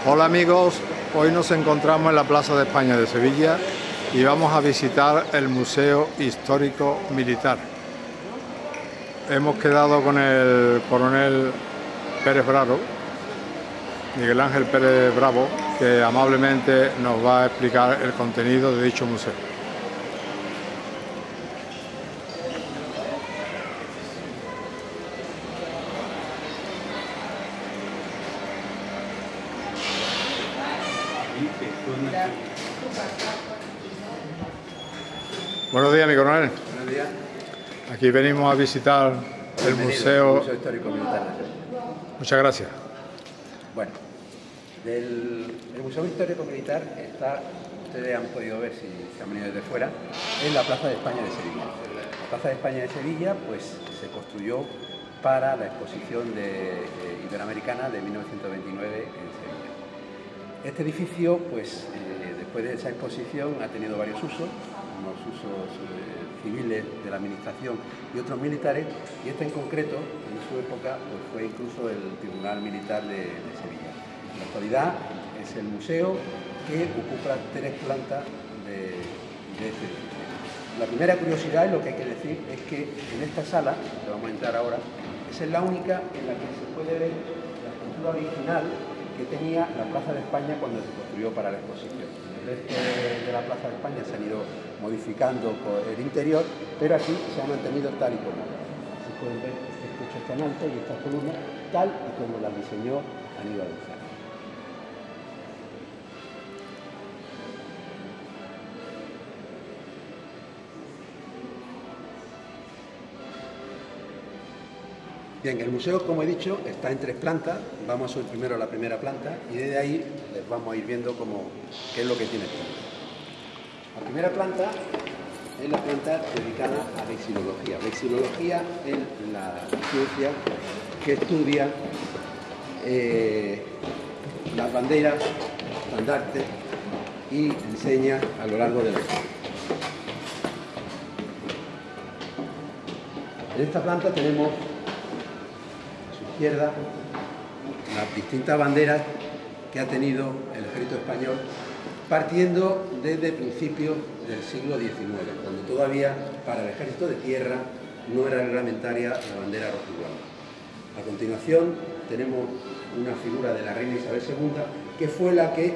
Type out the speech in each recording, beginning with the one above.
Hola amigos, hoy nos encontramos en la Plaza de España de Sevilla y vamos a visitar el Museo Histórico Militar. Hemos quedado con el coronel Pérez Bravo, Miguel Ángel Pérez Bravo, que amablemente nos va a explicar el contenido de dicho museo. Buenos días, mi coronel. Buenos días. Aquí venimos a visitar el Museo Histórico Militar. Muchas gracias. Bueno, el Museo Histórico Militar está, ustedes han podido ver si han venido desde fuera, en la Plaza de España de Sevilla. La Plaza de España de Sevilla pues, se construyó para la exposición iberoamericana de 1929 en Sevilla. Este edificio, pues, después de esa exposición, ha tenido varios usos, unos usos civiles de la administración y otros militares, y este en concreto, en su época, pues, fue incluso el Tribunal Militar de Sevilla. En la actualidad es el museo que ocupa 3 plantas de este edificio. La primera curiosidad, y lo que hay que decir, es que en esta sala, que vamos a entrar ahora, es la única en la que se puede ver la estructura original que tenía la Plaza de España cuando se construyó para la exposición. El resto de la Plaza de España se han ido modificando por el interior, pero aquí se ha mantenido tal y como. Así pueden ver, este techo es tan alto y estas columnas tal y como las diseñó Aníbal González. Bien, el museo, como he dicho, está en 3 plantas. Vamos a subir primero a la primera planta y desde ahí les vamos a ir viendo qué es lo que tiene aquí. La primera planta es la planta dedicada a vexilología. Vexilología es la ciencia que estudia las banderas, estandartes y enseña a lo largo de la historia. En esta planta tenemos izquierda las distintas banderas que ha tenido el ejército español partiendo desde principios del siglo XIX, cuando todavía para el ejército de tierra no era reglamentaria la bandera rojigualda. A continuación tenemos una figura de la reina Isabel II, que fue la que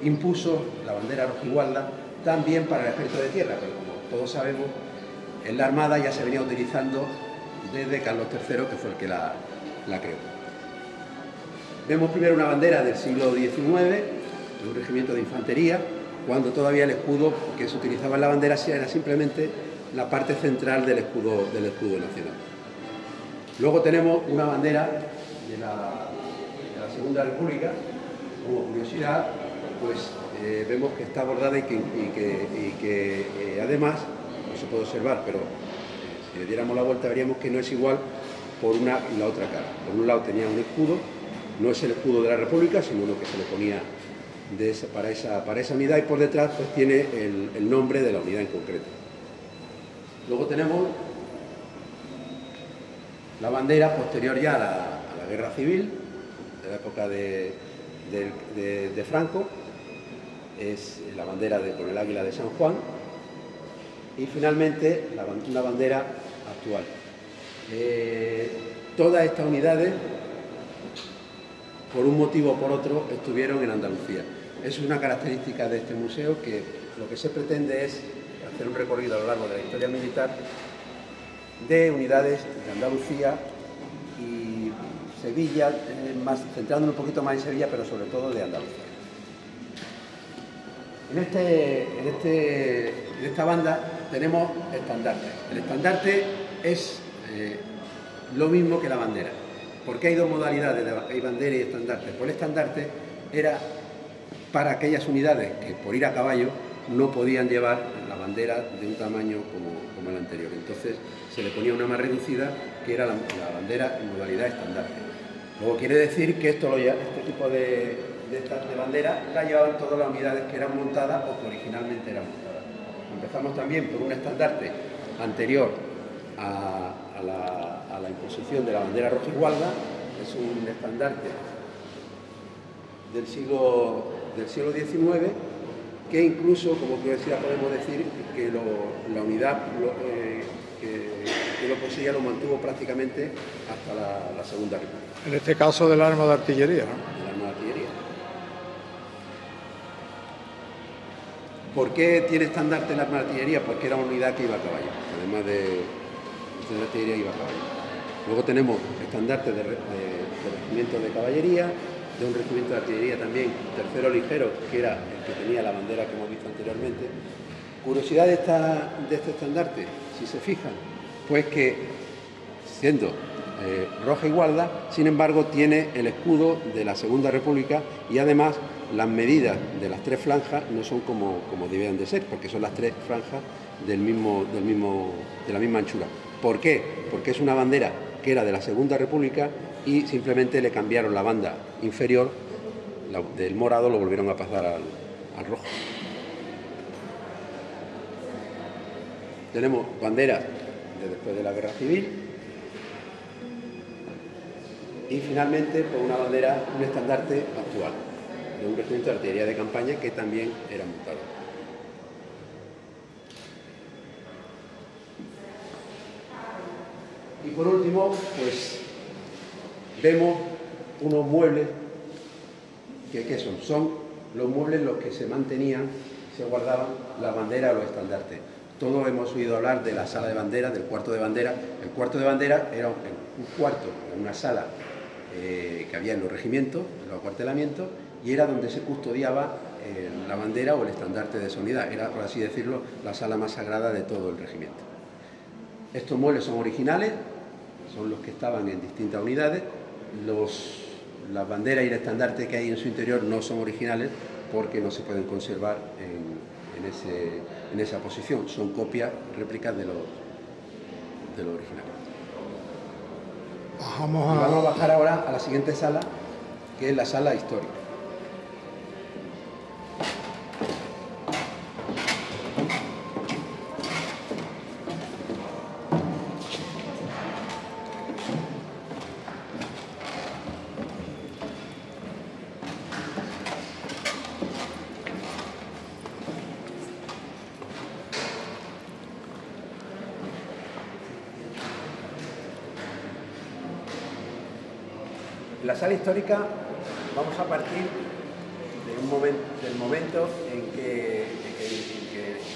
impuso la bandera rojigualda también para el ejército de tierra, pero como todos sabemos, en la Armada ya se venía utilizando desde Carlos III, que fue el que la creó. Vemos primero una bandera del siglo XIX, de un regimiento de infantería, cuando todavía el escudo que se utilizaba en la bandera era simplemente la parte central del escudo nacional. Luego tenemos una bandera de la Segunda República. Como curiosidad, pues vemos que está bordada y que además, no se puede observar, pero si le diéramos la vuelta veríamos que no es igual por una y la otra cara. Por un lado tenía un escudo, no es el escudo de la República, sino uno que se le ponía para esa unidad, y por detrás pues tiene el nombre de la unidad en concreto. Luego tenemos la bandera posterior ya a la Guerra Civil, de la época de Franco, es la bandera con el águila de San Juan. Y finalmente, una bandera actual. Todas estas unidades, por un motivo o por otro, estuvieron en Andalucía. Es una característica de este museo, que lo que se pretende es hacer un recorrido a lo largo de la historia militar de unidades de Andalucía y Sevilla, centrándonos un poquito más en Sevilla, pero sobre todo de Andalucía. En esta banda tenemos estandarte. El estandarte es lo mismo que la bandera. ¿Por qué hay 2 modalidades, hay bandera y estandarte? Pues el estandarte era para aquellas unidades que por ir a caballo no podían llevar la bandera de un tamaño como el anterior. Entonces se le ponía una más reducida, que era la bandera en modalidad estandarte. Luego quiere decir que este tipo de bandera la llevaban todas las unidades que eran montadas o que originalmente eran montadas. Empezamos también por un estandarte anterior a la imposición de la bandera rojigualda. Es un estandarte del siglo XIX, que incluso, como curiosidad podemos decir, que la unidad que lo poseía lo mantuvo prácticamente hasta la Segunda República. En este caso del arma de artillería, ¿no? El arma de artillería. ¿Por qué tiene estandarte el arma de artillería? Porque era una unidad que iba a caballo, además de artillería iba a caballo. Luego tenemos estandartes de regimientos de caballería, de un regimiento de artillería también, tercero ligero, que era el que tenía la bandera que hemos visto anteriormente. Curiosidad de este estandarte, si se fijan, pues que siendo roja y gualda, sin embargo tiene el escudo de la Segunda República y además las medidas de las tres franjas no son como debían de ser, porque son las tres franjas de la misma anchura. ¿Por qué? Porque es una bandera que era de la Segunda República y simplemente le cambiaron la banda inferior del morado, lo volvieron a pasar al rojo. Tenemos banderas de después de la Guerra Civil y finalmente pues una bandera, un estandarte actual de un regimiento de artillería de campaña que también era montado. Y por último, pues vemos unos muebles que ¿qué son? Son los muebles en los que se mantenían, se guardaban las banderas o los estandartes. Todos hemos oído hablar de la sala de bandera, del cuarto de bandera. El cuarto de bandera era un cuarto, una sala que había en los regimientos, en los acuartelamientos, y era donde se custodiaba la bandera o el estandarte de esa unidad. Era, por así decirlo, la sala más sagrada de todo el regimiento. Estos muebles son originales, son los que estaban en distintas unidades. Las banderas y el estandarte que hay en su interior no son originales porque no se pueden conservar en esa posición. Son copias, réplicas de los originales. Vamos a bajar ahora a la siguiente sala, que es la sala histórica. En la sala histórica vamos a partir del momento en que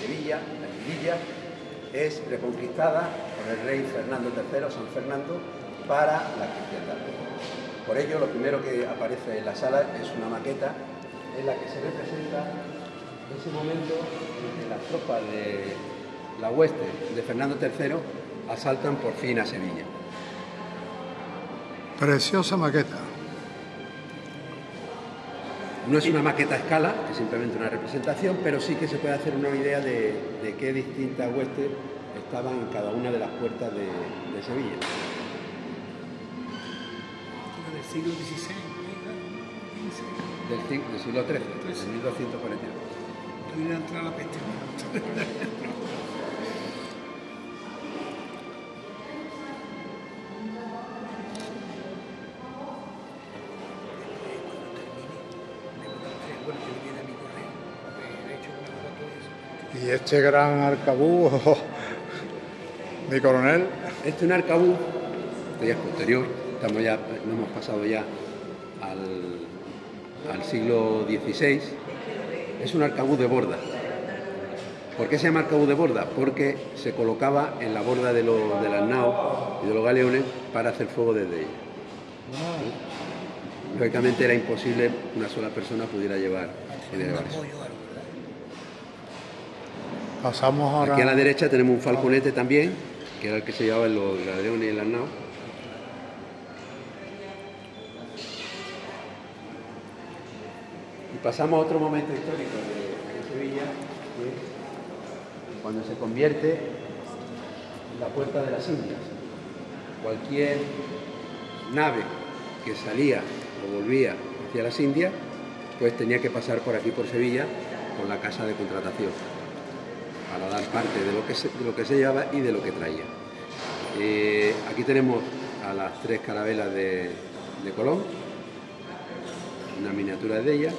Sevilla, la Sevilla, es reconquistada por el rey Fernando III, San Fernando, para la cristiandad. Por ello, lo primero que aparece en la sala es una maqueta en la que se representa ese momento en que las tropas de la hueste de Fernando III asaltan por fin a Sevilla. Preciosa maqueta. No es una maqueta a escala, es simplemente una representación, pero sí que se puede hacer una idea de qué distintas huestes estaban en cada una de las puertas de Sevilla. Del siglo XVI, Del siglo XIII, de 1242. Todavía entra la peste. Y este gran arcabuz, mi coronel. Este es un arcabuz, que ya es posterior, no hemos pasado ya al siglo XVI, es un arcabuz de borda. ¿Por qué se llama arcabuz de borda? Porque se colocaba en la borda de las naos y de los galeones para hacer fuego desde ella. Lógicamente era imposible que una sola persona pudiera llevar eso. Pasamos ahora. Aquí a la derecha tenemos un falconete también, que era el que se llevaba en los galeones y en las naos. Y pasamos a otro momento histórico de Sevilla, que es cuando se convierte en la puerta de las Indias. Cualquier nave que salía o volvía hacia las Indias, pues tenía que pasar por aquí, por Sevilla, con la casa de contratación, para dar parte de lo que se llevaba y de lo que traía. Aquí tenemos a las tres carabelas de Colón. una miniatura de ella.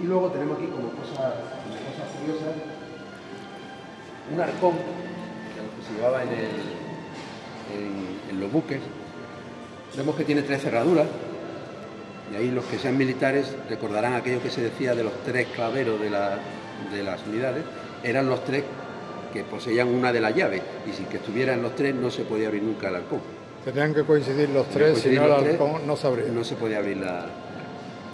Y luego tenemos aquí como cosas curiosas un arcón que se llevaba en los buques. Vemos que tiene 3 cerraduras, y ahí los que sean militares recordarán aquello que se decía de los 3 claveros de las unidades. Eran los 3 que poseían una de las llaves, y sin que estuvieran los 3 no se podía abrir nunca el arcón. Tenían que coincidir los 3, si no el arcón no se abría. No se podía abrir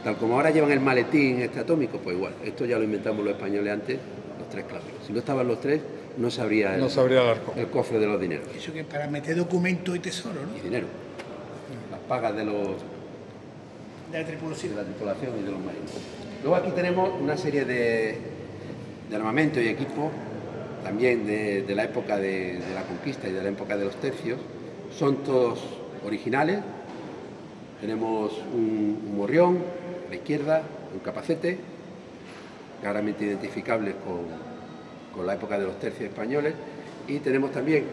tal como ahora llevan el maletín atómico, pues igual. Esto ya lo inventamos los españoles antes, los 3 claveros. Si no estaban los 3, no se abría el arcón. El cofre de los dineros. Eso que para meter documentos y tesoro, ¿no? Y dinero. Las pagas de la tripulación. y de los marinos. Luego aquí tenemos una serie de armamento y equipo, también de la época de la conquista y de la época de los tercios. Son todos originales. Tenemos un morrión a la izquierda, un capacete, claramente identificables con la época de los tercios españoles, y tenemos también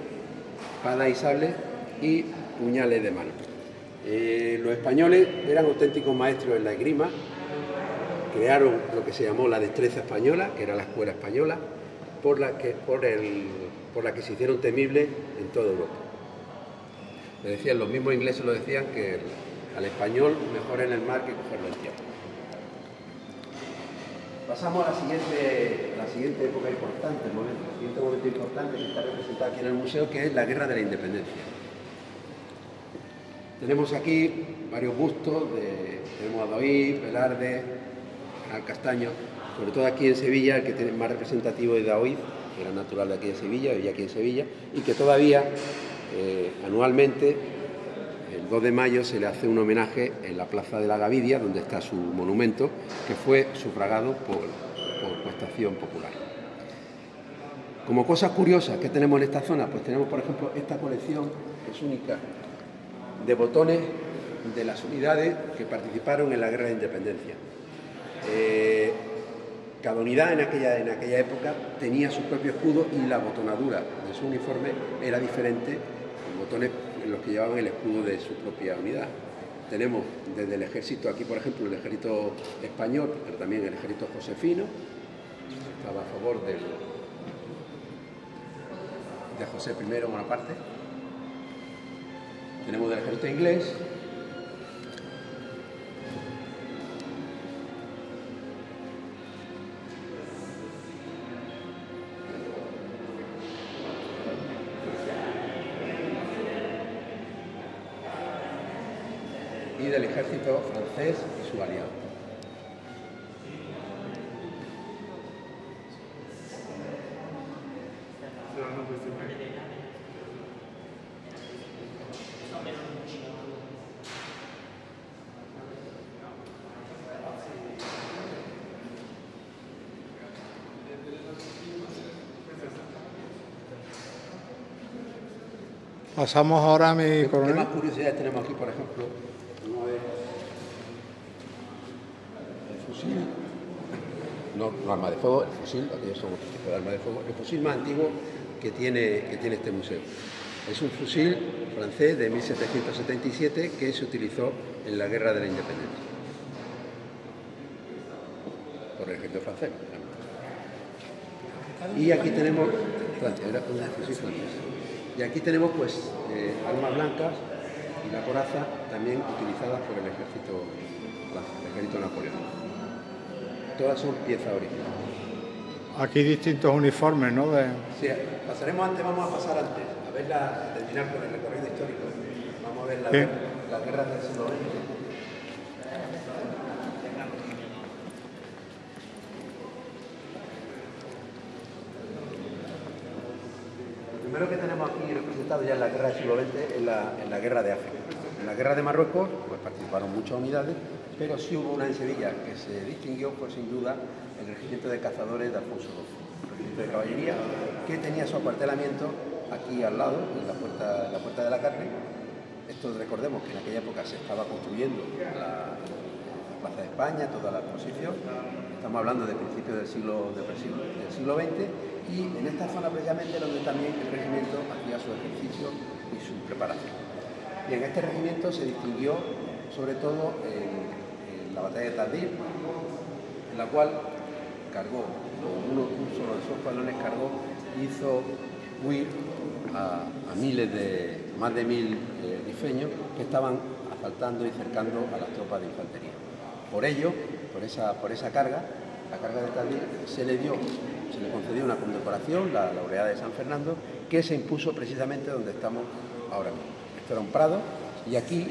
espadas y sables y puñales de mano. Los españoles eran auténticos maestros en la esgrima, crearon lo que se llamó la destreza española, que era la escuela española, por la que se hicieron temibles en toda Europa. Me decían, los mismos ingleses lo decían, que al español mejor en el mar que cogerlo en tierra. Pasamos a la siguiente época importante, el siguiente momento importante que está representado aquí en el museo, que es la Guerra de la Independencia. Tenemos aquí varios bustos, tenemos a Daoíz, Velarde, al Castaño, sobre todo aquí en Sevilla. El que tiene más representativo es Daoíz, que era natural de aquí de Sevilla, vivía aquí en Sevilla, y que todavía anualmente, el 2 de mayo, se le hace un homenaje en la Plaza de la Gavidia, donde está su monumento, que fue sufragado por coestación popular. Como cosas curiosas que tenemos en esta zona, pues tenemos, por ejemplo, esta colección, que es única, de botones de las unidades que participaron en la Guerra de Independencia. Cada unidad en aquella época tenía su propio escudo, y la botonadura de su uniforme era diferente, con botones en los que llevaban el escudo de su propia unidad. Tenemos desde el ejército, aquí por ejemplo el ejército español, pero también el ejército josefino, estaba a favor de José I Bonaparte. Tenemos del ejército inglés, y del ejército francés y su aliado. Pasamos ahora a mi coronel. ¿Qué más curiosidades tenemos aquí, por ejemplo? El fusil, no arma de fuego, el fusil, aquellos son otros tipos de arma de fuego, el fusil más antiguo que tiene este museo. Es un fusil francés de 1777 que se utilizó en la Guerra de la Independencia por el ejército francés. Y aquí tenemos, Francia, era un fusil francés. Y aquí tenemos pues armas blancas y la coraza, también utilizadas por el ejército napoleónico. Todas son piezas originales. Aquí distintos uniformes, ¿no? Sí, pasaremos antes, vamos a pasar antes, a ver terminar con el recorrido histórico. Vamos a ver las guerras del siglo XX. Lo primero que tenemos aquí representado ya en la guerra del siglo XX es la guerra de África. En la guerra de Marruecos pues participaron muchas unidades, pero sí hubo una en Sevilla que se distinguió, pues sin duda, el regimiento de cazadores de Alfonso XII, el regimiento de caballería, que tenía su acuartelamiento aquí al lado, en la puerta de la Carne. Esto, recordemos que en aquella época se estaba construyendo la Plaza de España, toda la exposición. Estamos hablando de principios del siglo XX, y en esta zona precisamente donde también el regimiento hacía su ejercicio y su preparación. Y en este regimiento se distinguió sobre todo en la batalla de Tardí, en la cual cargó, un solo de sus escuadrones cargó, hizo huir a más de 1000 rifeños que estaban asaltando y cercando a las tropas de infantería. Por ello, por esa carga, la carga de Tardí, se le concedió una condecoración, la laureada de San Fernando, que se impuso precisamente donde estamos ahora mismo. Esto era un prado y aquí,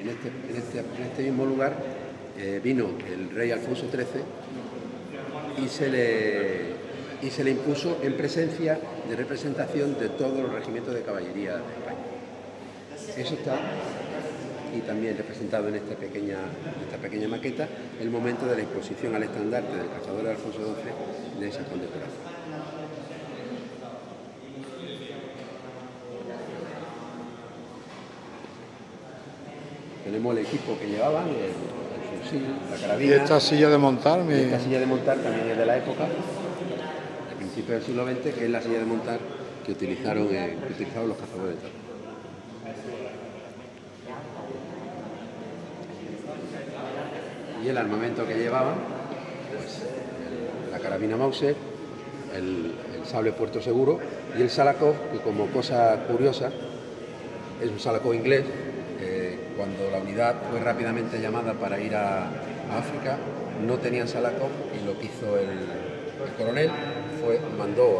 en este mismo lugar, vino el rey Alfonso XIII y se le impuso en presencia de representación de todos los regimientos de caballería de España. Eso está y también representado en esta pequeña maqueta el momento de la exposición al estandarte del cazador de Alfonso XII de esa condecoración. Tenemos el equipo que llevaban, el fusil, la carabina. ¿Y esta silla de montar? Esta silla de montar también es de la época, del principio del siglo XX, que es la silla de montar que utilizaron los cazadores de toros. Y el armamento que llevaban, pues la carabina Mauser, el sable Puerto Seguro y el Salakov, que como cosa curiosa es un Salakov inglés. Cuando la unidad fue rápidamente llamada para ir a África, no tenían Salakov y lo que hizo el coronel mandó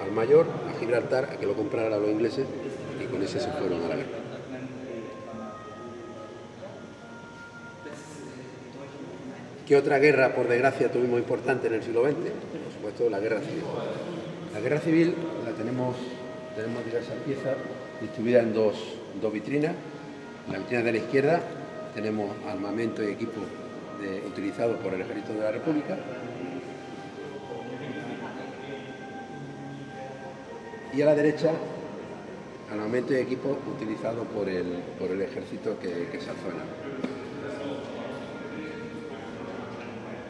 al mayor a Gibraltar a que lo comprara a los ingleses y con ese se fueron a la guerra. ¿Qué otra guerra, por desgracia, tuvimos importante en el siglo XX? Por supuesto, la guerra civil. La guerra civil tenemos diversas piezas distribuidas en dos vitrinas. En la vitrina de la izquierda tenemos armamento y equipo utilizados por el Ejército de la República. Y a la derecha, armamento y equipo utilizados por el ejército que se alzó en la guerra.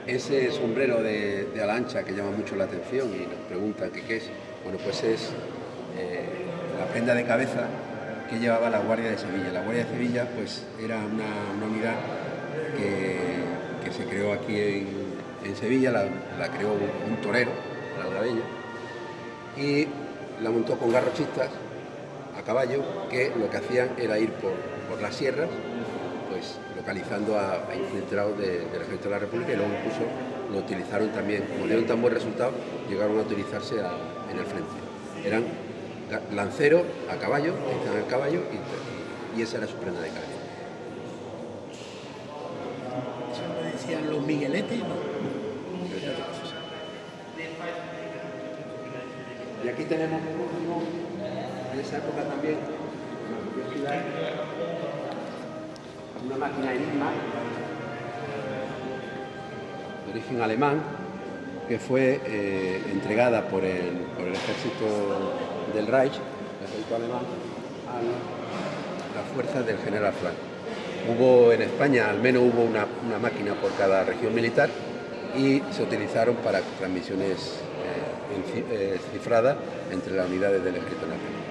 Ese sombrero de ala ancha que llama mucho la atención y nos preguntan qué es, bueno, pues es la prenda de cabeza que llevaba la Guardia de Sevilla. La Guardia de Sevilla pues era una unidad que se creó aquí en Sevilla, la creó un torero, el algabeño, y la montó con garrochistas a caballo que lo que hacían era ir por las sierras, pues localizando a infiltrados del Ejército de la República, y luego incluso lo utilizaron también, como dieron tan buen resultado, llegaron a utilizarse en el frente. Eran lanceros a caballo, estaban al caballo y esa era su prenda de cabeza. Eso lo decían los migueletes, ¿no? Y aquí tenemos en esa época también una máquina Enigma de origen alemán que fue entregada por el ejército del Reich, el ejército alemán, a las fuerzas del general Franco. En España al menos hubo una máquina por cada región militar y se utilizaron para transmisiones cifradas entre las unidades del ejército nacional.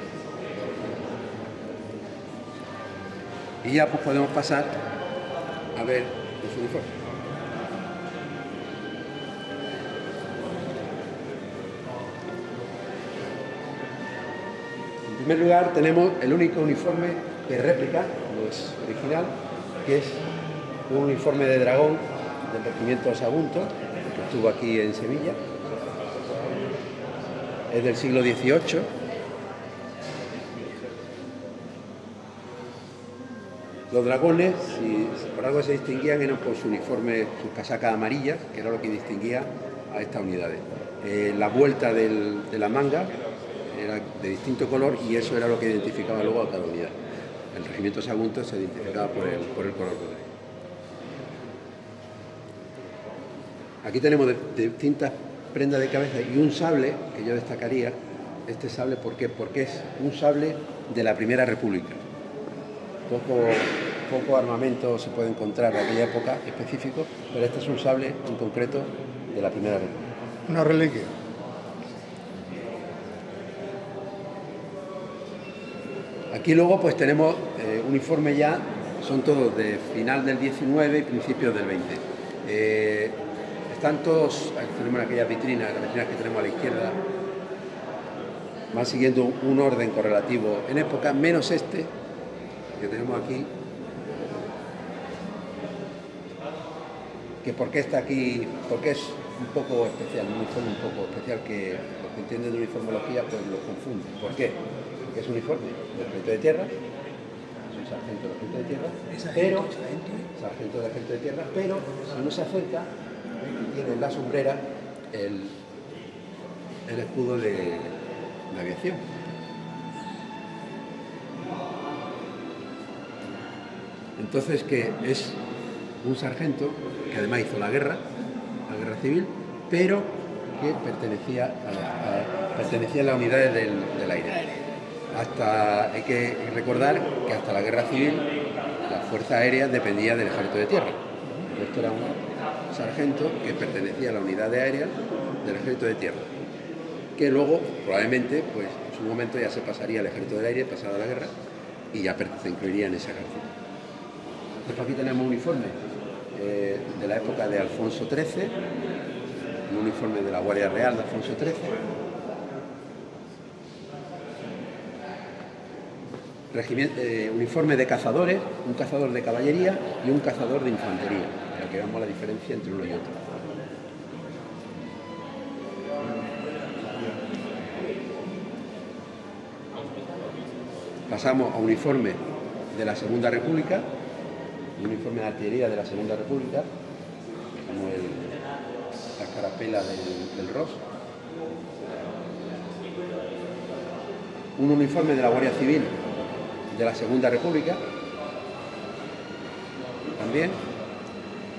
Y ya pues podemos pasar a ver los uniformes. En primer lugar tenemos el único uniforme que es réplica, no es original, que es un uniforme de dragón del regimiento Sagunto, que estuvo aquí en Sevilla. Es del siglo XVIII. Los dragones, si por algo se distinguían, eran por su uniforme, sus casacas amarillas, que era lo que distinguía a estas unidades. La vuelta de la manga era de distinto color y eso era lo que identificaba luego a cada unidad. El regimiento Sagunto se identificaba por el color verde. Aquí tenemos distintas prendas de cabeza y un sable que yo destacaría. Este sable, ¿por qué? Porque es un sable de la Primera República. Poco armamento se puede encontrar de aquella época específico, pero este es un sable en concreto de la Primera República. Una reliquia. Aquí luego pues tenemos uniforme ya son todos de final del 19 y principios del 20. Están todos, tenemos aquellas vitrinas, las vitrinas que tenemos a la izquierda, van siguiendo un orden correlativo en época, menos este que tenemos aquí, que porque está aquí, porque es un poco especial, un uniforme un poco especial que los que entienden de uniformología pues lo confunden. ¿Por qué? Porque es uniforme del ejército de tierra, es un sargento del ejército de tierra, pero sargento del ejército de tierra, pero si uno se acerca, tiene en la sombrera el escudo de aviación. Entonces, que es un sargento que además hizo la guerra civil, pero que pertenecía a las unidades del aire. Hay que recordar que hasta la guerra civil la Fuerza Aérea dependía del ejército de tierra. Esto era un sargento que pertenecía a la unidad aérea del ejército de tierra, que luego probablemente pues en su momento ya se pasaría al ejército del aire pasada la guerra y ya se incluiría en ese ejército. Entonces aquí tenemos un uniforme de la época de Alfonso XIII, un uniforme de la Guardia Real de Alfonso XIII, uniforme de cazadores, un cazador de caballería y un cazador de infantería, aquí vemos la diferencia entre uno y otro. Pasamos a uniforme de la Segunda República, un uniforme de artillería de la Segunda República, como la carapela del ROS. Un uniforme de la Guardia Civil de la Segunda República, también,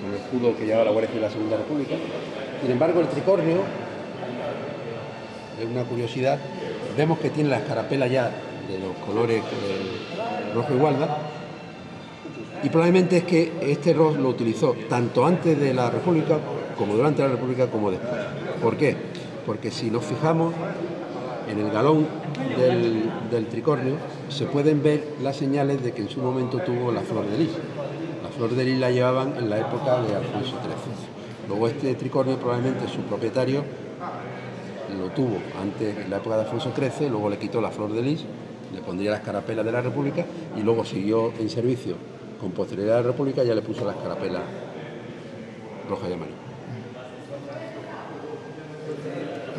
con el escudo que llevaba la Guardia Civil de la Segunda República. Sin embargo, el tricornio, es una curiosidad, vemos que tiene la escarapela ya de los colores rojo y gualda, y probablemente es que este ROS lo utilizó tanto antes de la República, como durante la República, como después. ¿Por qué? Porque si nos fijamos en el galón del tricornio, se pueden ver las señales de que en su momento tuvo la flor de lis. La flor de lis la llevaban en la época de Alfonso XIII. Luego este tricornio probablemente su propietario lo tuvo antes en la época de Alfonso XIII, luego le quitó la flor de lis, le pondría la escarapela de la República y luego siguió en servicio con posterioridad de la República, ya le puso la escarapela roja y amarilla.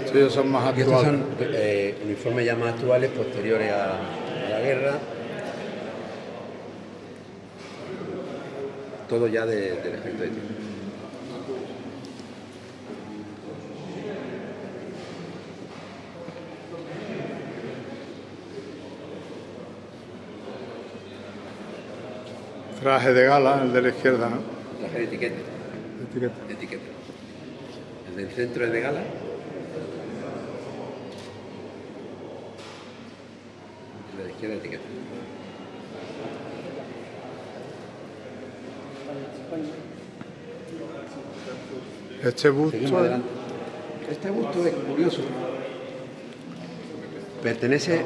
Sí, ellos son más actuales. Estos son uniformes ya más actuales, posteriores a la guerra. Todo ya del ejército de tierra. Traje de gala, el de la izquierda, ¿no? Traje de etiqueta. Etiqueta. El del centro es de gala. El de la izquierda etiqueta. Este busto. Este busto es curioso. Pertenece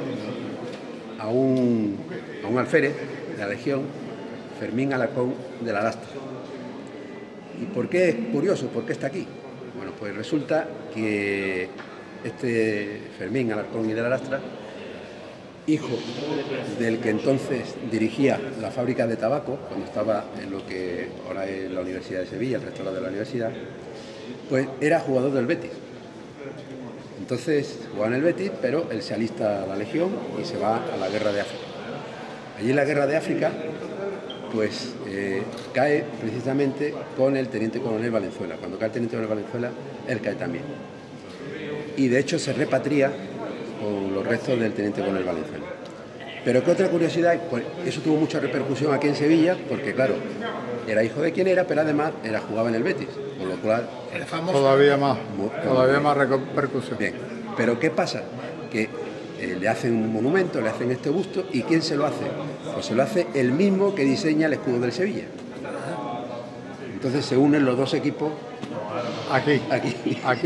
a un alférez de la Legión, Fermín Alarcón de la Lastra. ¿Y por qué es curioso? ¿Por qué está aquí? Bueno, pues resulta que este Fermín Alarcón y de la Lastra, hijo del que entonces dirigía la fábrica de tabaco, cuando estaba en lo que ahora es la Universidad de Sevilla, el rectorado de la universidad, pues era jugador del Betis. Entonces jugaba en el Betis, pero él se alista a la Legión y se va a la Guerra de África. Allí en la Guerra de África, pues cae precisamente con el teniente coronel Valenzuela. Cuando cae el teniente coronel Valenzuela, él cae también. Y de hecho se repatria con los restos del teniente coronel Valenzuela. Pero qué otra curiosidad, pues eso tuvo mucha repercusión aquí en Sevilla, porque claro, era hijo de quien era, pero además jugaba en el Betis, con lo cual era famoso. Todavía más repercusión. Bien, pero ¿qué pasa? Que le hacen un monumento, le hacen este busto, ¿y quién se lo hace? Pues se lo hace el mismo que diseña el escudo del Sevilla. Entonces se unen los dos equipos. Aquí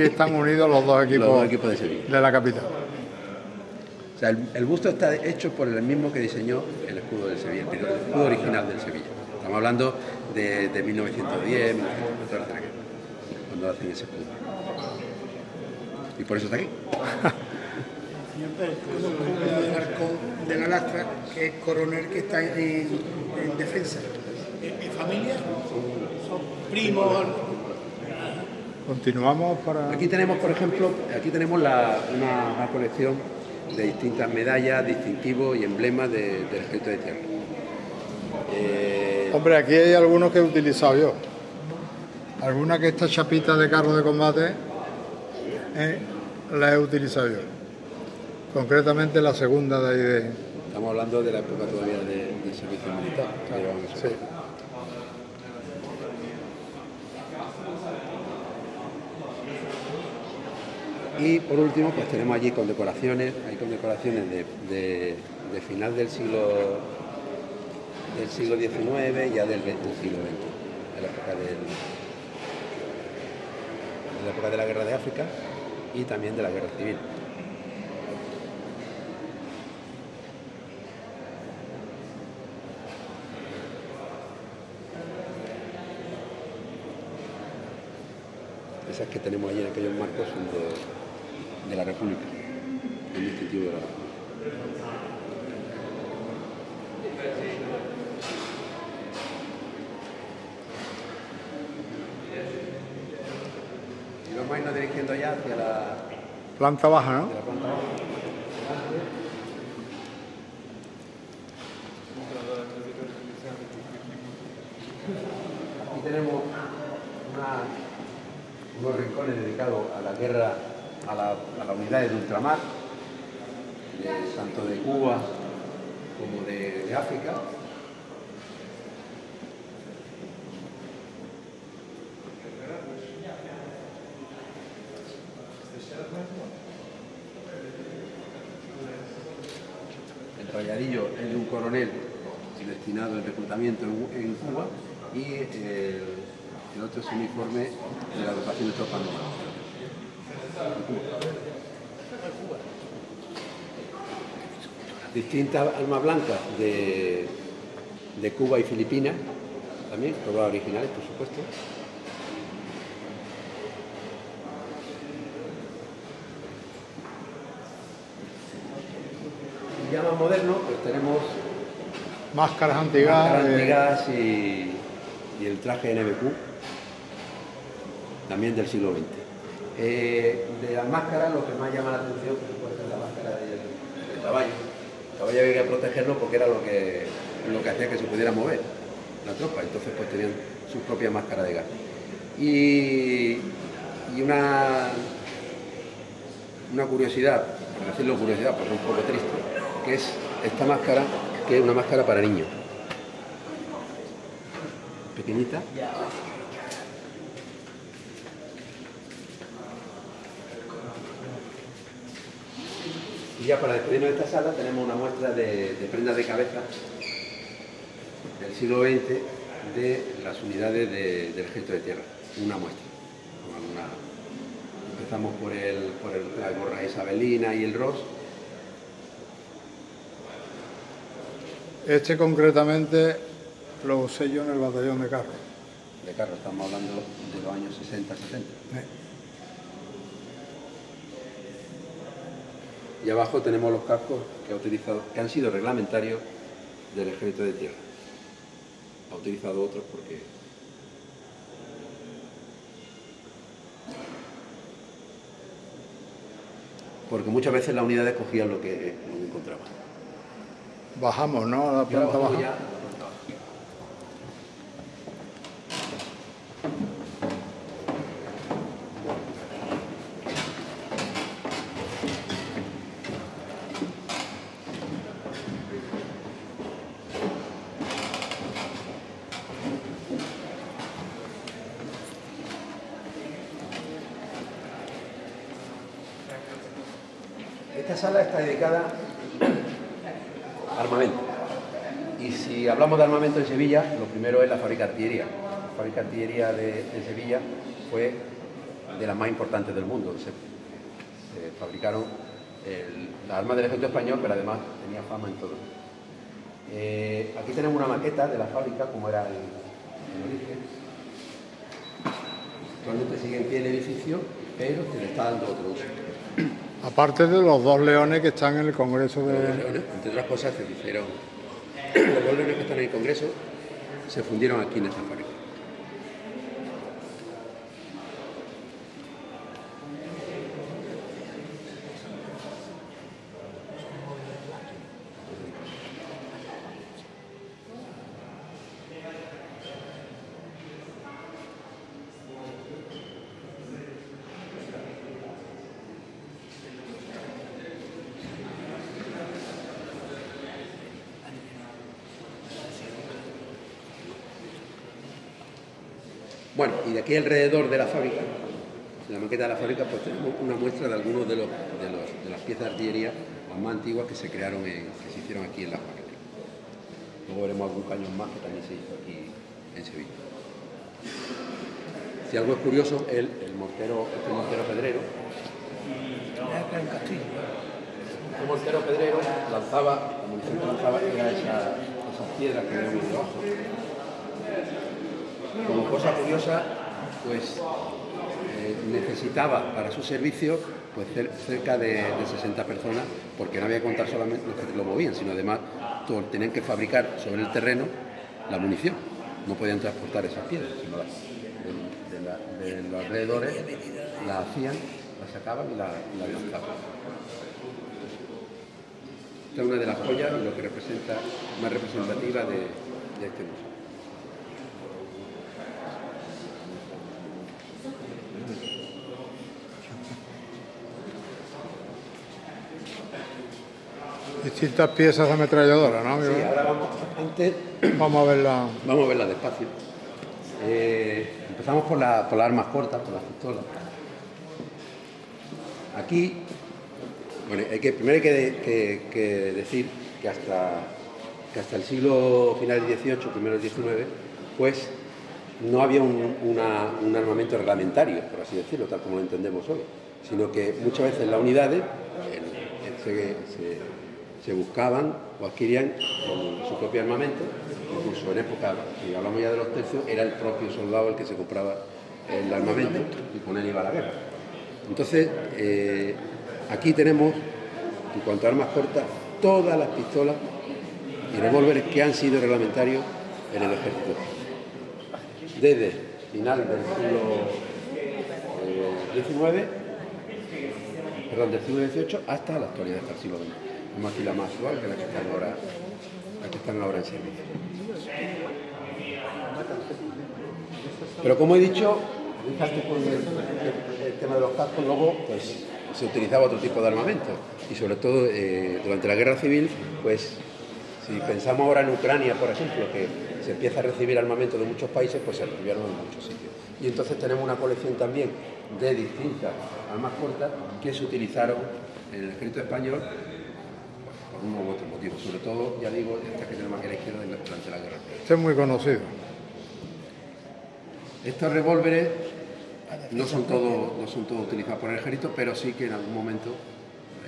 están unidos los dos equipos de Sevilla, de la capital. O sea, el busto está hecho por el mismo que diseñó el escudo del Sevilla, el escudo original del Sevilla. Estamos hablando de 1910, 1914, cuando hacen ese escudo. Y por eso está aquí. Señor Pérez, conozco del Arcón de la Lastra, que es coronel que está en defensa. ¿Es familia? ¿Son primos? Continuamos para... Aquí tenemos, por ejemplo, una colección de distintas medallas, distintivos y emblemas del Ejército de Tierra. Hombre, aquí hay algunos que he utilizado yo. Alguna que esta chapita de carro de combate la he utilizado yo. Concretamente la segunda de ahí de... Estamos hablando de la época todavía del servicio militar. Sí. Y por último, pues tenemos allí condecoraciones, hay condecoraciones de final del siglo XIX y ya del siglo XX, de la época de la Guerra de África y también de la Guerra Civil. Esas que tenemos allí en aquellos marcos son de la República, el distintivo de la República. Y vamos a irnos dirigiendo ya hacia la Planta baja, ¿no? planta baja. Aquí tenemos unos rincones dedicados a la guerra, a las unidades de ultramar, tanto de Cuba como de África. El rayadillo es de un coronel destinado al reclutamiento en Cuba y el otro es un uniforme de la dotación de tropas nuevas. Distintas armas blancas de Cuba y Filipinas, también, todas originales, por supuesto. Y ya más moderno, pues tenemos Máscaras antigas. y el traje NBQ, también del siglo XX. De las máscaras, lo que más llama la atención, por supuesto, es la máscara del caballo. El caballo había que protegerlo porque era lo que hacía que se pudiera mover la tropa, entonces pues tenían su propia máscara de gas. Y una curiosidad, por decirlo curiosidad, porque es un poco triste, que es esta máscara, que es una máscara para niños. Pequeñita. Y ya para despedirnos de esta sala tenemos una muestra de prendas de cabeza del siglo XX de las unidades del Ejército de Tierra. Una muestra. Empezamos por la gorra isabelina y el ros. Este concretamente lo usé yo en el batallón de carro. De carro, estamos hablando de los años 60, 70. Y abajo tenemos los cascos que han sido reglamentarios del Ejército de Tierra. Ha utilizado otros porque muchas veces las unidades cogían lo que encontraban. Bajamos, ¿no? A la planta baja. Esta sala está dedicada a armamento. Y si hablamos de armamento en Sevilla, lo primero es la fábrica de artillería. La fábrica de artillería de Sevilla fue de las más importantes del mundo. Se fabricaron las armas del ejército español, pero además tenía fama en todo. Aquí tenemos una maqueta de la fábrica, como era el origen. Actualmente sigue en pie el edificio, pero se le está dando otro uso. Aparte de los 2 leones que están en el Congreso de... Los leones, entre otras cosas, se hicieron. Los 2 leones que están en el Congreso se fundieron aquí en esta fábrica. Bueno, y de aquí alrededor de la fábrica, de la maqueta de la fábrica, pues tenemos una muestra de algunos de las piezas de artillería más antiguas que se crearon, que se hicieron aquí en la fábrica. Luego veremos algún cañón más que también se hizo aquí en Sevilla. Si algo es curioso, el mortero, este mortero pedrero, este mortero pedrero lanzaba, la munición que lanzaba era esas piedras que vemos debajo. Como cosa curiosa, pues necesitaba para su servicio pues cerca de 60 personas, porque no había que contar solamente los que lo movían, sino además tenían que fabricar sobre el terreno la munición. No podían transportar esas piedras, sino de los alrededores la hacían, la sacaban y la lanzaban. Esta es una de las joyas y lo que representa, más representativa de este museo. Distintas piezas de ametralladora, ¿no? Sí, ahora Vamos a verla. Vamos a verla despacio. Empezamos por las armas cortas, por las pistolas. Aquí, bueno, primero hay que decir que hasta el siglo final del XVIII, primero del XIX, pues no había un armamento reglamentario, por así decirlo, tal como lo entendemos hoy, sino que muchas veces las unidades se buscaban o adquirían su propio armamento, incluso en época, si hablamos ya de los tercios, era el propio soldado el que se compraba el armamento y con él iba a la guerra. Entonces, aquí tenemos, en cuanto a armas cortas, todas las pistolas y revólveres que han sido reglamentarios en el ejército. Desde final del siglo XVIII hasta la actualidad, hasta el siglo XX. Vemos aquí la más actual, que es la que están ahora en servicio. Pero como he dicho, antes con el tema de los cascos, luego pues se utilizaba otro tipo de armamento y sobre todo durante la guerra civil, pues si pensamos ahora en Ucrania, por ejemplo, que se empieza a recibir armamento de muchos países, pues se recibieron en muchos sitios. Y entonces tenemos una colección también de distintas armas cortas que se utilizaron en el ejército español por uno u otro motivo. Sobre todo, ya digo, estas que tenemos aquí a la izquierda durante la guerra. Este es muy conocido. Estos revólveres no son todos utilizados por el ejército, pero sí que en algún momento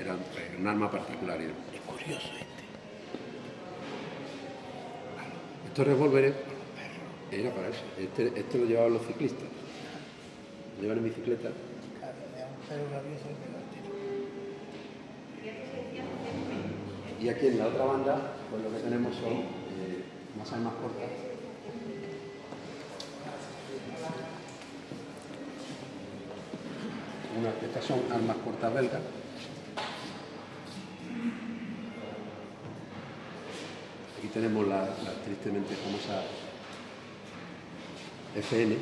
eran un arma particular. Es curioso Estos revólveres era para eso. Este lo llevaban los ciclistas. Lo llevan en bicicleta. Y aquí en la otra banda, pues lo que tenemos son más armas cortas. Estas son armas cortas belgas. Aquí tenemos la tristemente famosa FN.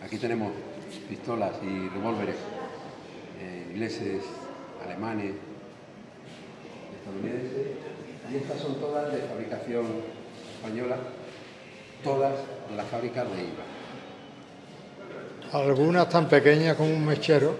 Aquí tenemos pistolas y revólveres ingleses, alemanes, estadounidenses. Y estas son todas de fabricación española, todas de las fábricas de IVA. Algunas tan pequeñas como un mechero.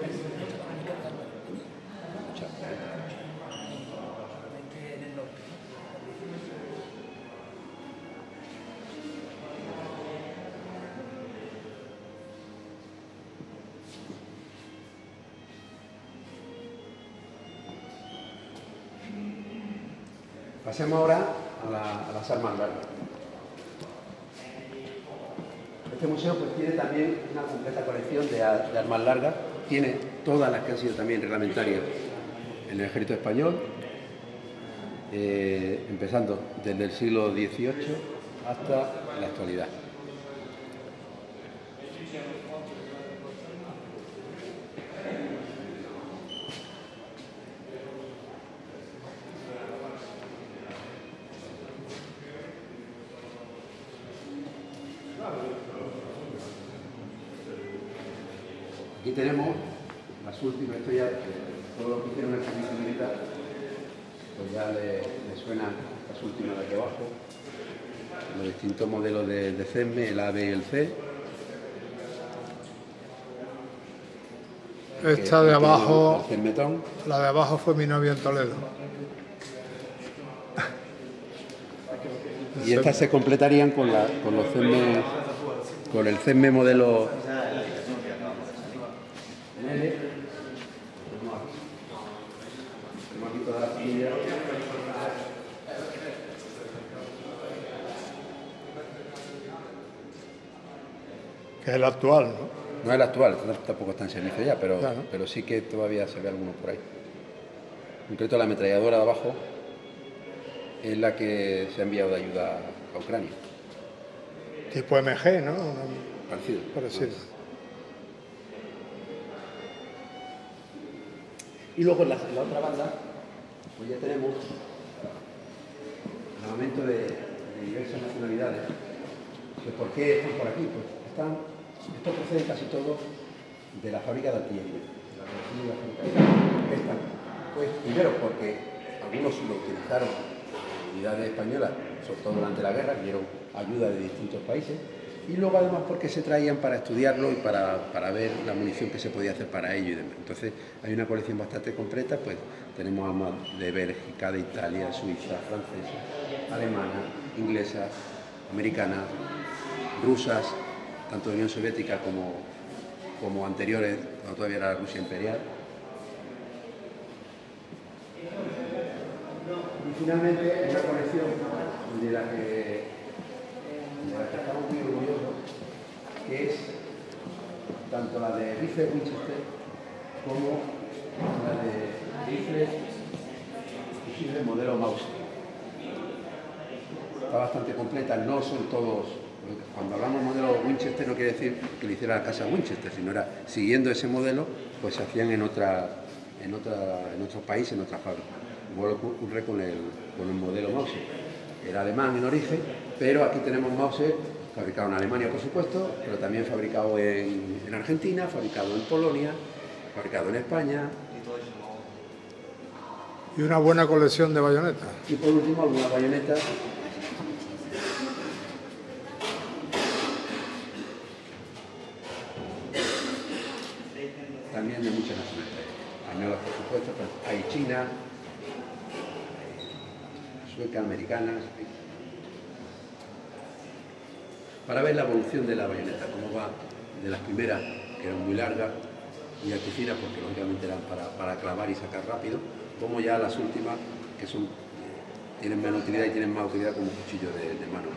Pasemos ahora a las armas largas. Este museo pues tiene también una completa colección de armas largas, tiene todas las que han sido también reglamentarias en el ejército español, empezando desde el siglo XVIII hasta la actualidad. Aquí tenemos las últimas, esto ya, todo lo que hicieron en el servicio militar, pues ya le suenan las últimas de aquí abajo, los distintos modelos de CESME, el A, B y el C. Esta de abajo, el CESMETón. la de abajo fue mi novia en Toledo. Y estas se completarían con los CESME, con el CESME modelo L. Tenemos aquí toda la familia. Que es el actual, ¿no? No es el actual, tampoco está en servicio ya, pero, Claro. pero sí que todavía se ve alguno por ahí. En concreto, la ametralladora de abajo es la que se ha enviado de ayuda a Ucrania. Tipo MG, ¿no? Parecido. Parecido. Y luego en la otra banda, pues ya tenemos armamento de diversas nacionalidades. Pues, ¿por qué están por aquí? Pues esto procede casi todo de la fábrica de artillería. Pues primero porque algunos lo utilizaron unidades españolas, sobre todo durante la guerra, dieron ayuda de distintos países, y luego además porque se traían para estudiarlo y para ver la munición que se podía hacer para ello y demás. Entonces hay una colección bastante completa, pues tenemos armas de Bélgica, de Italia, Suiza, francesa, alemana, inglesa, americana, rusas, tanto de Unión Soviética como anteriores, cuando todavía era la Rusia imperial. Y finalmente una colección de la que estamos muy orgullosos, que es tanto la de rifles Winchester como la de rifles fusiles modelo Mauser. Está bastante completa, no son todos. Cuando hablamos de modelo Winchester no quiere decir que lo hiciera la casa Winchester, sino era siguiendo ese modelo, pues se hacían en otros países, en otras fábricas. Igual ocurre con el modelo Mauser. Era alemán en origen, pero aquí tenemos Mauser fabricado en Alemania, por supuesto, pero también fabricado en Argentina, fabricado en Polonia, fabricado en España. Y una buena colección de bayonetas. Y por último, algunas bayonetas también de muchas nacionalidades. Españolas, por supuesto, pero hay China, sueca, americanas. Para ver la evolución de la bayoneta, cómo va de las primeras, que eran muy largas y artesinas, porque lógicamente eran para clavar y sacar rápido, como ya las últimas, que tienen menos utilidad y tienen más utilidad como cuchillo de mano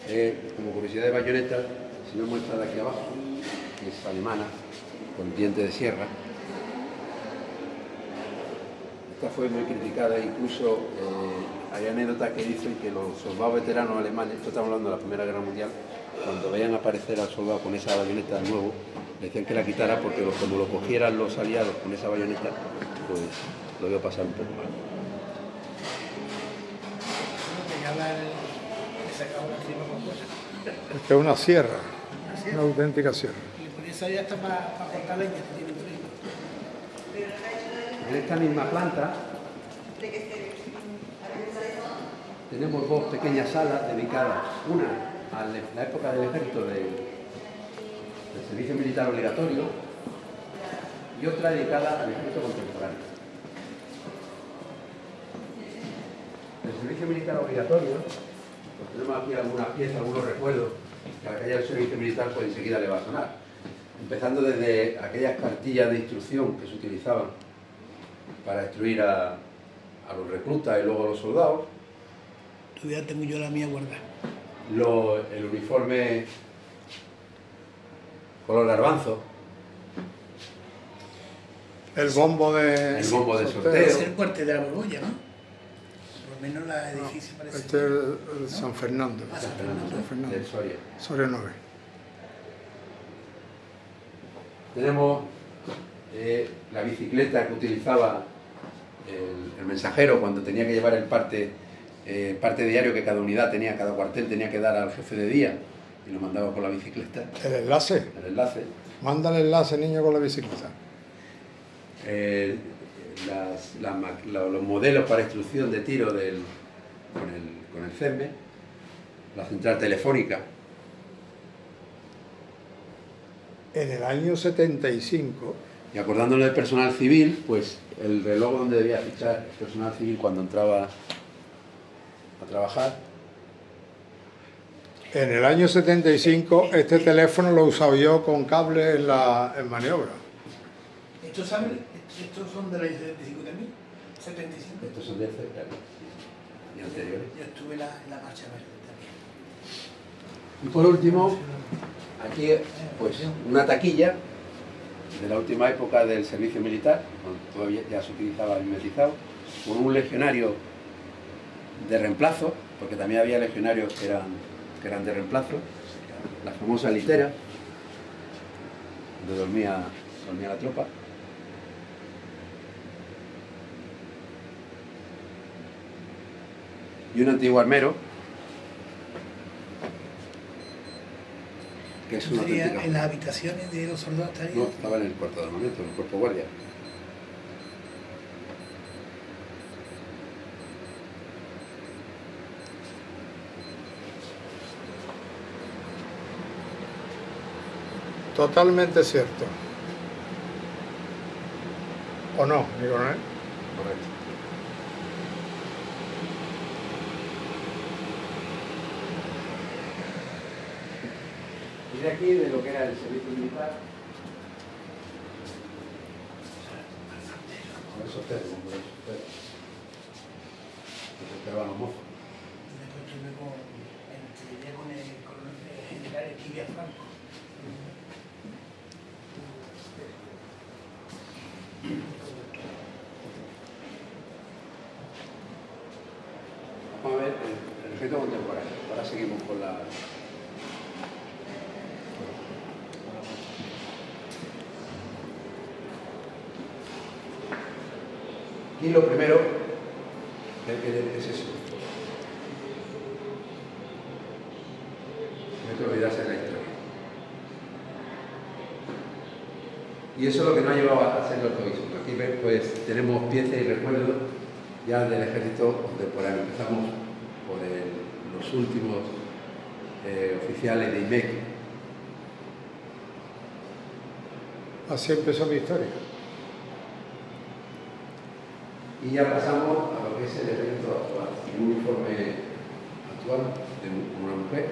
casi. Como curiosidad de bayoneta, si no muestra de aquí abajo, que es alemana, con diente de sierra. Esta fue muy criticada, incluso hay anécdotas que dicen que los soldados veteranos alemanes, esto estamos hablando de la Primera Guerra Mundial, cuando veían aparecer al soldado con esa bayoneta de nuevo, le decían que la quitara porque como lo cogieran los aliados con esa bayoneta, pues lo iba a pasar un poco mal. Es que es una sierra, una auténtica sierra. Y por eso ya está para cortar leña, que tiene frío. En esta misma planta tenemos dos pequeñas salas dedicadas, una a la época del ejército del servicio militar obligatorio y otra dedicada al ejército contemporáneo. El servicio militar obligatorio, pues tenemos aquí algunas piezas, algunos recuerdos que al que haya el servicio militar pues enseguida le va a sonar. Empezando desde aquellas cartillas de instrucción que se utilizaban para instruir a a los reclutas y luego a los soldados. Todavía tengo yo la mía guardada. El uniforme color garbanzo. El bombo de sorteo. Debe ser el cuartel de la Borgoña, ¿no? Por lo menos la edificio parece. Este es el San Fernando. San Fernando. San Fernando. Del Soria. Soria 9. Tenemos la bicicleta que utilizaba el mensajero cuando tenía que llevar el parte diario que cada unidad tenía, cada cuartel tenía que dar al jefe de día, y lo mandaba por la bicicleta. El enlace. El enlace. Manda el enlace, niño, con la bicicleta. Los modelos para instrucción de tiro con el CESME, la central telefónica. En el año 75, Y acordándonos del personal civil, pues el reloj donde debía fichar el personal civil cuando entraba a trabajar. en el año 75, este teléfono lo he usado yo con cable en maniobra. ¿Estos son del año 75 también? ¿75? Estos son de este, claro, y anteriores. Yo estuve en la marcha verde también. Y por último, aquí pues una taquilla de la última época del servicio militar, cuando todavía ya se utilizaba el mimetizado, con un legionario de reemplazo, porque también había legionarios que eran de reemplazo, la famosa litera, donde dormía la tropa. Y un antiguo armero, que es una ¿Sería auténtica... en las habitaciones de los soldados? No, estaba en el cuarto de armamento, en el cuerpo guardia. Totalmente cierto. ¿O no, mi coronel? Correcto. Y de aquí, de lo que era el servicio militar, con el soltero, con el soltero. Que se esperaban los mozos. Después estuve con el general Esquivia Franco. Vamos a ver el efecto contemporáneo. Ahora seguimos con la... Y lo primero que hay que ver es eso. No hay que olvidarse de la historia. Y eso es lo que nos ha llevado a hacer los comisos. Aquí pues tenemos piezas y recuerdos ya del ejército contemporáneo. Empezamos por los últimos oficiales de IMEC. Así empezó mi historia. Y ya pasamos a lo que es el ejército actual. Un uniforme actual de una mujer.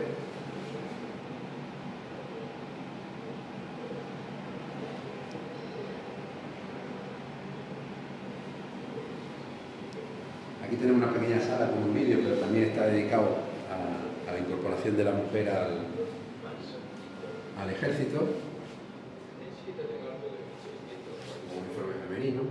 Aquí tenemos una pequeña sala con un vídeo, pero también está dedicado a la incorporación de la mujer al ejército. Un uniforme femenino.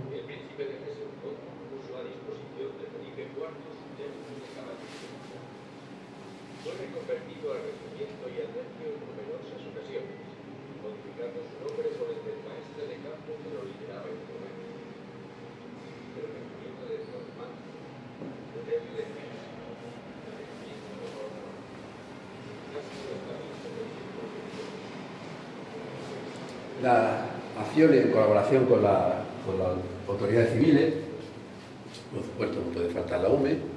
Fue reconvertido al regimiento y al tercio en numerosas ocasiones, modificando su nombre por el del maestre de campo que lo lideraba en su momento. El regimiento de Norman, un débil defensa, el regimiento de Norman, casi los caminos de La acción en colaboración con las autoridades civiles, por supuesto no puede faltar la UME,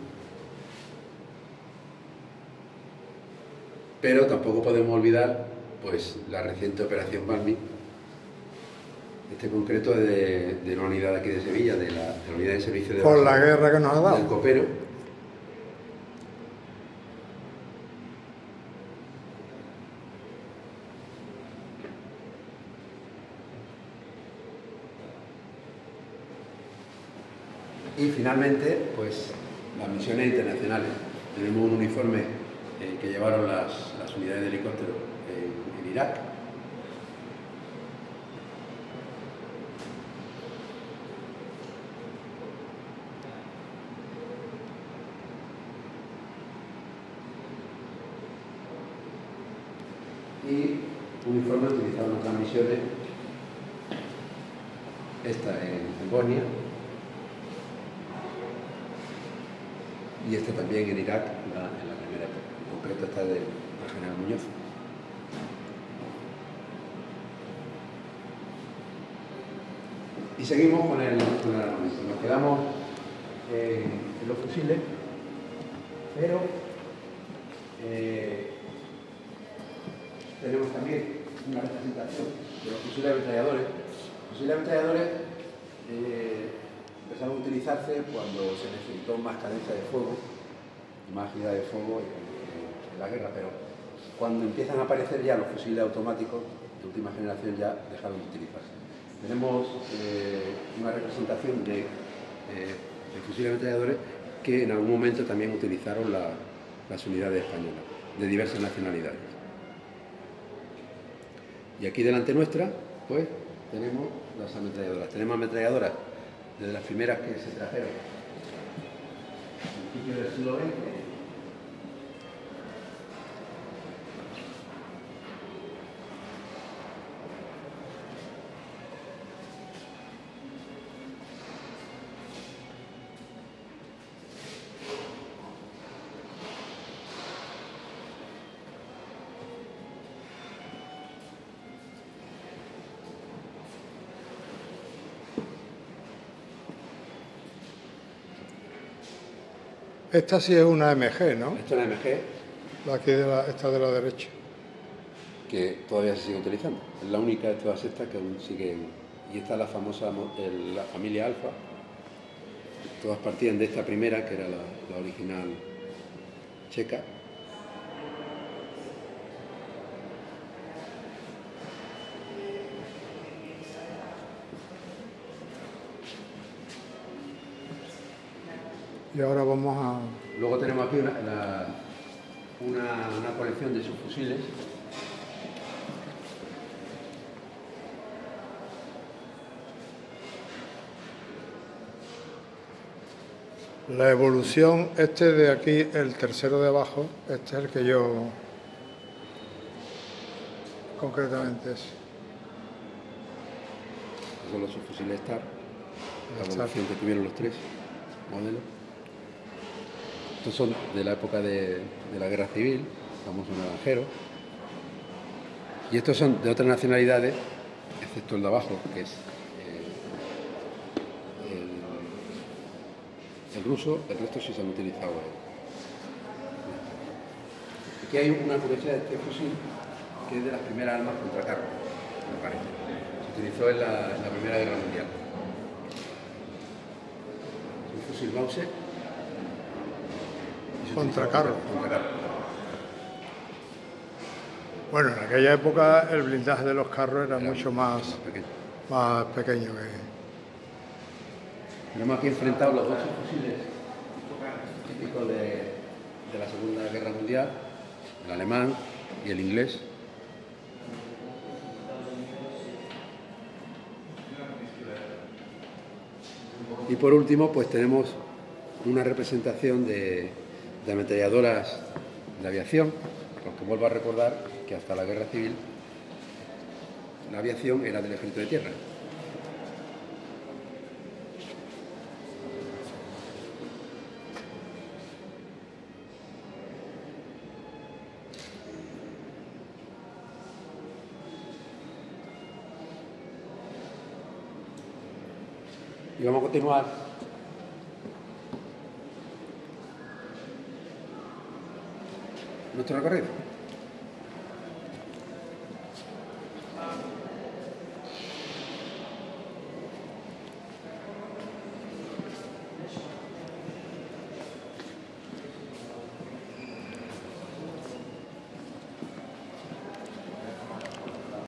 pero tampoco podemos olvidar pues la reciente operación Balmi, este concreto de una unidad de aquí de Sevilla, de la unidad de servicio de Por la guerra que nos ha del dado. Copero. Y finalmente, pues las misiones internacionales. Tenemos un uniforme que llevaron las unidades de helicóptero en Irak. Y uniforme utilizado en otras misiones, esta en Bosnia y esta también en Irak en la primera época. En concreto esta del general Muñoz. Y seguimos con el armamento. Nos quedamos en los fusiles, pero tenemos también una representación de los fusiles ametralladores. Los fusiles ametralladores empezaron a utilizarse cuando se necesitó más cadencia de fuego y más agilidad de fuego en la guerra, pero cuando empiezan a aparecer ya los fusiles automáticos de última generación ya dejaron de utilizarse. Tenemos una representación de fusiles ametralladores que en algún momento también utilizaron las unidades españolas de diversas nacionalidades. Y aquí delante nuestra, pues, tenemos las ametralladoras. Tenemos ametralladoras desde las primeras que se trajeron a principios del siglo XX. Esta sí es una MG, ¿no? Esta es una MG. La aquí esta de la derecha. Que todavía se sigue utilizando. Es la única de todas estas que aún siguen. Y esta es la famosa, la familia Alfa. Todas partían de esta primera, que era la original checa. Y ahora vamos a... Luego tenemos aquí una colección de subfusiles. La evolución, este de aquí, el tercero de abajo, este es el que yo concretamente es. Estos son los subfusiles STAR, la evolución que tuvieron los tres modelos. Estos son de la época de la Guerra Civil, famoso naranjero. Y estos son de otras nacionalidades, excepto el de abajo, que es el ruso. El resto sí se han utilizado. Aquí hay una curiosidad de este fusil, que es de las primeras armas contra carro, me parece. Se utilizó en la Primera Guerra Mundial. Es un fusil Mauser. Contra carro. Contra carro. Bueno, en aquella época el blindaje de los carros era mucho más pequeño que... Tenemos aquí enfrentados los dos fusiles típicos de la Segunda Guerra Mundial, el alemán y el inglés. Y por último, pues tenemos una representación de ametralladoras de aviación, porque vuelvo a recordar que hasta la Guerra Civil la aviación era del Ejército de Tierra. Y vamos a continuar nuestro recorrido.